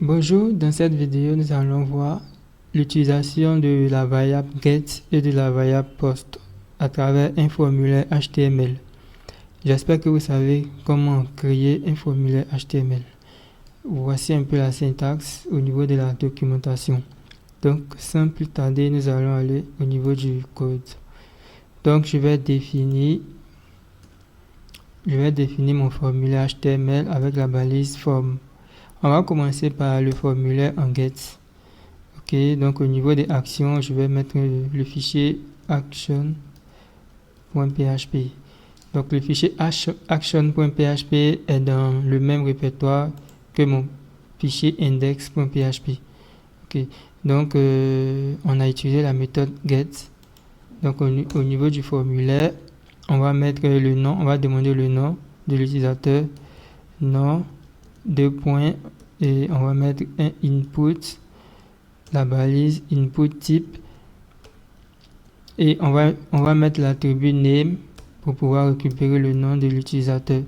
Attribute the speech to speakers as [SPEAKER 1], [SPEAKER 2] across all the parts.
[SPEAKER 1] Bonjour, dans cette vidéo, nous allons voir l'utilisation de la variable get et de la variable post à travers un formulaire HTML. J'espère que vous savez comment créer un formulaire HTML. Voici un peu la syntaxe au niveau de la documentation. Donc, sans plus tarder, nous allons aller au niveau du code. Donc, je vais définir mon formulaire HTML avec la balise form. On va commencer par le formulaire en get. Ok, donc au niveau des actions, je vais mettre le fichier action.php. Donc le fichier action.php est dans le même répertoire que mon fichier index.php. Ok, donc on a utilisé la méthode get. Donc au niveau du formulaire, on va mettre le nom, on va demander le nom de l'utilisateur, nom, 2 points, et on va mettre un input, la balise input type, et on va mettre l'attribut name pour pouvoir récupérer le nom de l'utilisateur.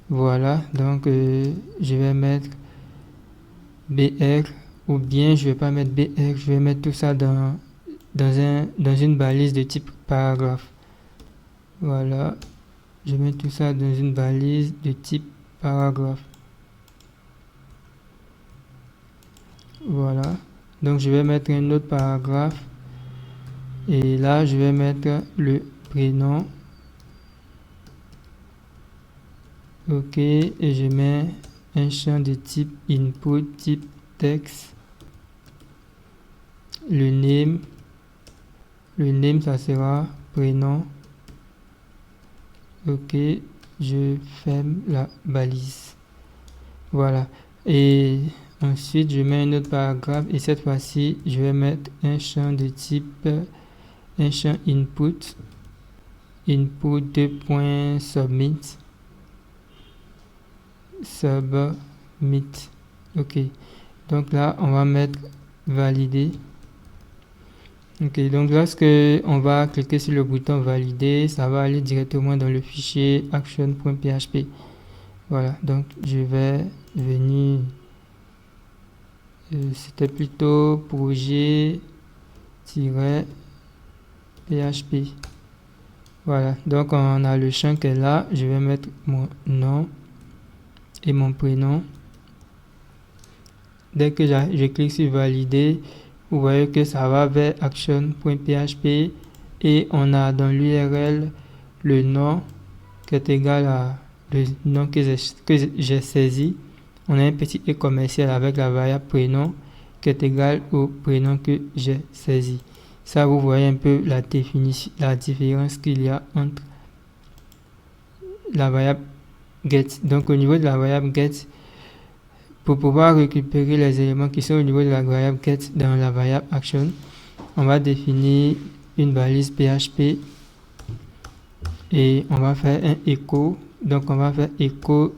[SPEAKER 1] Voilà, donc je vais mettre br, ou bien je vais pas mettre br, je vais mettre tout ça dans une balise de type paragraphe. Voilà, je mets tout ça dans une balise de type paragraphe. Voilà, donc je vais mettre un autre paragraphe et là je vais mettre le prénom. Ok, et je mets un champ de type input, type texte. Le name ça sera prénom. Ok, je ferme la balise. Voilà, et ensuite je mets un autre paragraphe et cette fois-ci je vais mettre un champ de type, un champ input 2.submit. Ok, donc là on va mettre valider. Ok, donc lorsque on va cliquer sur le bouton valider, ça va aller directement dans le fichier action.php. Voilà, donc je vais venir, c'était plutôt projet-php. Voilà, donc on a le champ qui est là, je vais mettre mon nom et mon prénom. Dès que je clique sur valider, vous voyez que ça va vers action.php et on a dans l'URL le nom qui est égal à le nom que j'ai saisi. On a un petit e commercial avec la variable prénom qui est égal au prénom que j'ai saisi. Ça, vous voyez un peu la différence qu'il y a entre la variable get. Donc au niveau de la variable get, pour pouvoir récupérer les éléments qui sont au niveau de la variable get dans la variable action, on va définir une balise PHP et on va faire un echo. Donc on va faire echo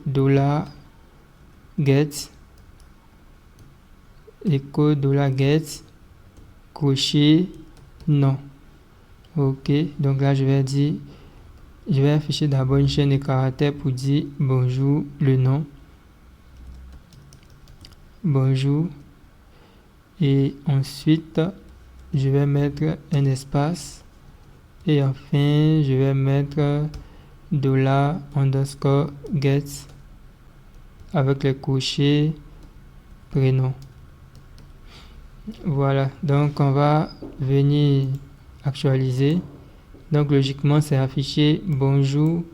[SPEAKER 1] $get, echo $get, crochet non. Ok, donc là je vais afficher d'abord une chaîne de caractères pour dire bonjour, le nom, bonjour, et ensuite je vais mettre un espace et enfin je vais mettre $_get avec les crochets prénom. Voilà, donc on va venir actualiser. Donc logiquement c'est affiché bonjour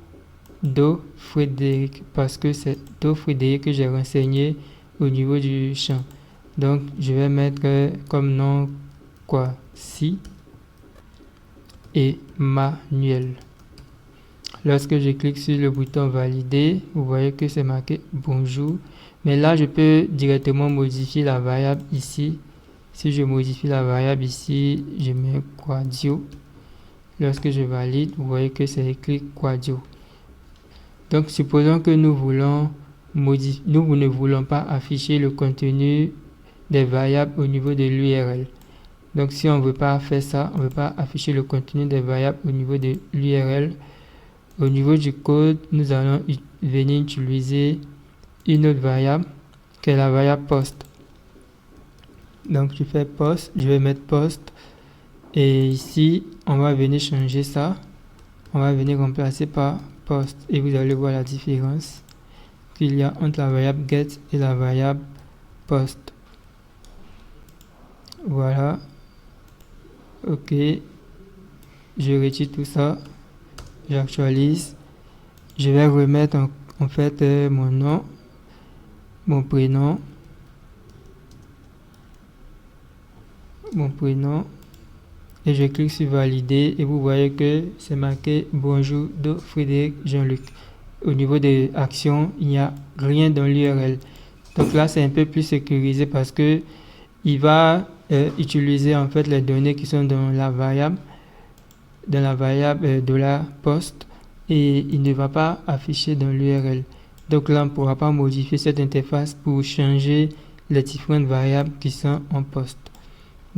[SPEAKER 1] Do Frédéric parce que c'est Do Frédéric que j'ai renseigné au niveau du champ. Donc je vais mettre comme nom quoi, si et Manuel. Lorsque je clique sur le bouton valider, vous voyez que c'est marqué bonjour. Mais là je peux directement modifier la variable ici. Si je modifie la variable ici, je mets Quadio. Lorsque je valide, vous voyez que c'est écrit Quadio. Donc supposons que nous ne voulons pas afficher le contenu des variables au niveau de l'URL. Donc si on ne veut pas faire ça, on ne veut pas afficher le contenu des variables au niveau de l'URL, au niveau du code, nous allons venir utiliser une autre variable qui est la variable post. Donc je fais post, je vais mettre post, et ici on va venir changer ça, on va venir remplacer par post, et vous allez voir la différence qu'il y a entre la variable get et la variable post. Voilà, ok, je retire tout ça, j'actualise, je vais remettre en fait mon nom, mon prénom, et je clique sur valider, et vous voyez que c'est marqué bonjour de Frédéric Jean-Luc. Au niveau des actions, il n'y a rien dans l'URL. Donc là, c'est un peu plus sécurisé parce que il va utiliser en fait les données qui sont dans la variable de la poste, et il ne va pas afficher dans l'URL. Donc là, on ne pourra pas modifier cette interface pour changer les différentes variables qui sont en poste.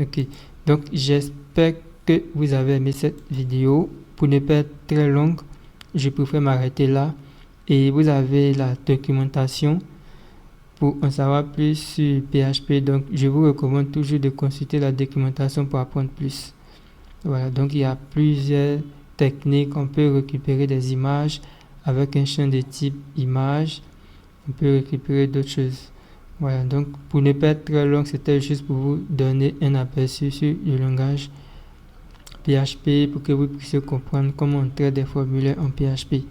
[SPEAKER 1] Ok, donc j'espère que vous avez aimé cette vidéo. Pour ne pas être très longue, je préfère m'arrêter là, et vous avez la documentation pour en savoir plus sur PHP. Donc je vous recommande toujours de consulter la documentation pour apprendre plus. Voilà, donc il y a plusieurs techniques. On peut récupérer des images avec un champ de type image, on peut récupérer d'autres choses. Voilà, donc pour ne pas être très long, c'était juste pour vous donner un aperçu sur le langage PHP pour que vous puissiez comprendre comment on traite des formulaires en PHP.